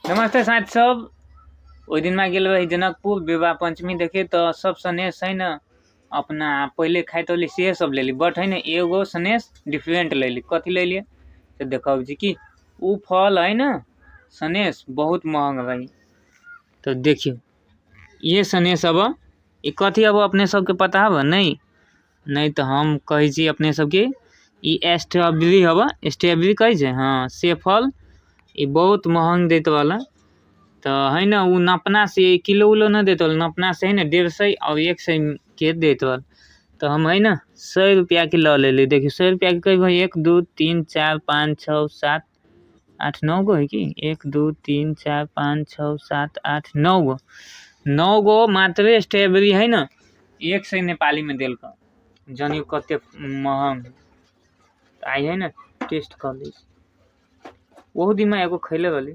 नमस्ते साथी सब। ओहि दिन में गेल रही जनकपुर विवाह पंचमी देखे तो सब सनेश है ना अपना पहले खाए तो से सब ले ली, बट है ना एगो सनेश डिफरेंट ले ली। कथी ले लिए तो देखो जी कि उ फल है ना सनेश बहुत महंगा भाई। तो देखियो ये सनेश अब ये कथी अब अपने सबके पता है नहीं तो हम कहे छी अपने सबके स्ट्रॉबेरी हब, स्ट्रॉबेरी कहे छे हाँ से फल ये बहुत महंग देते वाला। तो है ना वो नपना से किलो उलो न देते वाला, नपना से है ना 150 और 100 के देते वाला। तो हम है ना 100 रुपया के ला ले ली। देखिए 100 रुपया के कई भाई 1 2 3 4 5 6 7 8 9 गो है कि 1 2 3 4 5 6 7 8 9 गो 9 गो मात्र स्ट्रॉबेरी है ना 100 नेपाली में दिल का जानियो कते महंग। आई है ना टेस्ट कर ली। वो दिन में एगो खैले वाली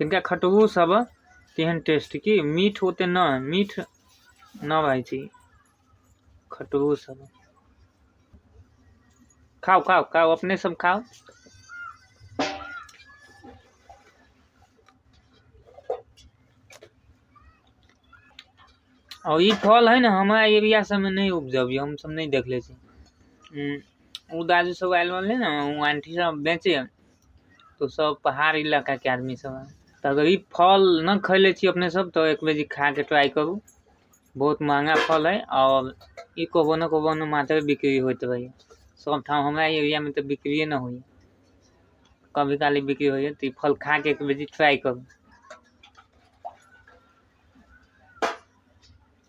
तिनका खटबू सब तेहन टेस्ट की मीठ होते न मीठ न भाई छी खटबू सब। खाओ खाओ खाओ अपने सब खाओ। और ये फल है ना हमारा एरिया सब में नहीं उपजबी, हम सब नहीं देख ले छी। उ दादू सब आयल वाले ना उ आंटी सब बेचे तो सब पहाड़ इलाका के आदमी सब है। तो अगर ये फल न खैले छी अपने सब तो एक बेर खा के ट्राई करू। बहुत महंगा फल है और ये कबो न मात्र बिक्री होते रही सब ठाम। हमारा एरिया में तो बिक्री न हुई, कभी काली बिक्री हुई। तो फल खा के एक बेर ट्राई करू।